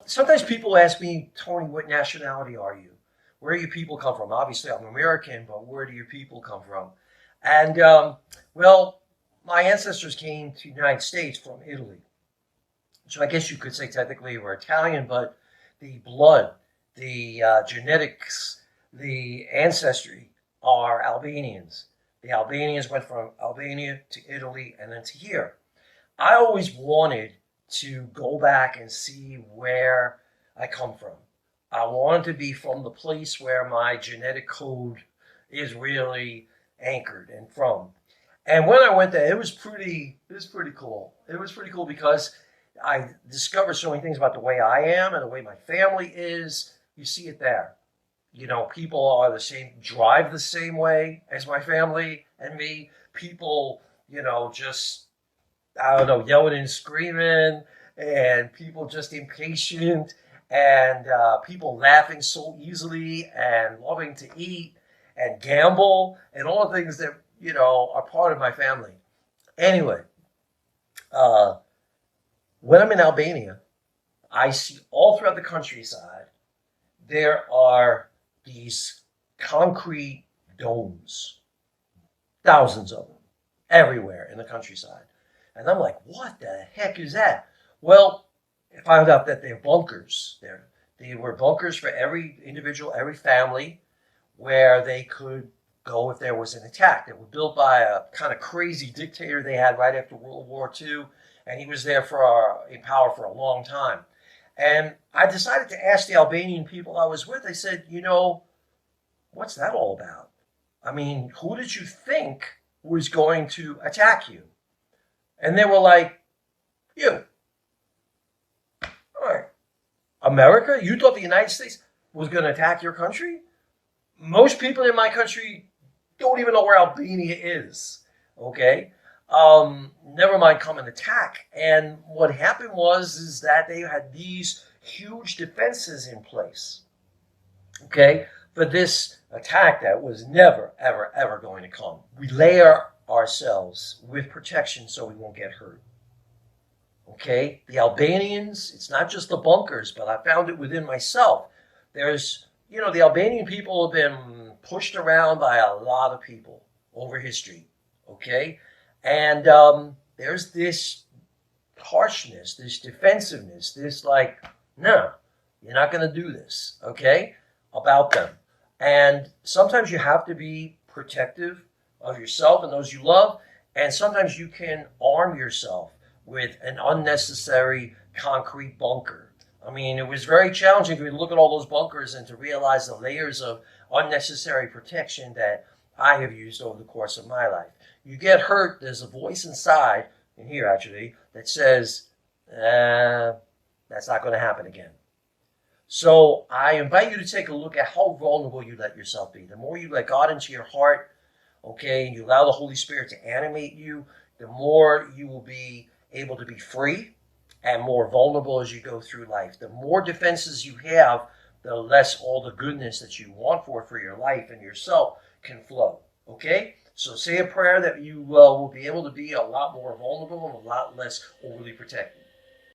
Sometimes people ask me, Tony, what nationality are you? Where do your people come from? Obviously, I'm American, but where do your people come from? And, well, my ancestors came to the United States from Italy. So I guess you could say technically we're Italian, but the blood, the genetics, the ancestry are Albanians. The Albanians went from Albania to Italy and then to here. I always wanted to go back and see where I come from. I wanted to be from the place where my genetic code is really anchored and from. And when I went there, it was pretty cool. It was pretty cool because I discovered so many things about the way I am and the way my family is. You see it there. People are the same, drive the same way as my family and me. People, just, I don't know, yelling and screaming, and people just impatient, and people laughing so easily and loving to eat and gamble and all the things that, are part of my family. Anyway, uh, when I'm in Albania, I see all throughout the countryside, there are these concrete domes, thousands of them, everywhere in the countryside. And I'm like, what the heck is that? Well, I found out that they're bunkers. They were bunkers for every individual, every family, where they could go if there was an attack. They were built by a kind of crazy dictator they had right after World War II, and he was there in power for a long time. And I decided to ask the Albanian people I was with. I said, what's that all about? I mean, who did you think was going to attack you? And they were like, you. All right. America? You thought the United States was going to attack your country? Most people in my country don't even know where Albania is. Okay? Never mind come and attack. And what happened is that they had these huge defenses in place. Okay? For this attack that was never, ever, ever going to come. We layer ourselves with protection so we won't get hurt. Okay? The Albanians, it's not just the bunkers, but I found it within myself. The Albanian people have been pushed around by a lot of people over history. Okay? And there's this harshness, this defensiveness, this like, no, you're not going to do this, okay, about them. And sometimes you have to be protective of yourself and those you love, and sometimes you can arm yourself with an unnecessary concrete bunker. I mean, it was very challenging to look at all those bunkers and to realize the layers of unnecessary protection that I have used over the course of my life. You get hurt, there's a voice inside, in here actually, that says, that's not going to happen again. So I invite you to take a look at how vulnerable you let yourself be. The more you let God into your heart, okay, and you allow the Holy Spirit to animate you, the more you will be able to be free and more vulnerable as you go through life. The more defenses you have, the less all the goodness that you want for your life and yourself can flow. Okay? So say a prayer that you will be able to be a lot more vulnerable and a lot less overly protected.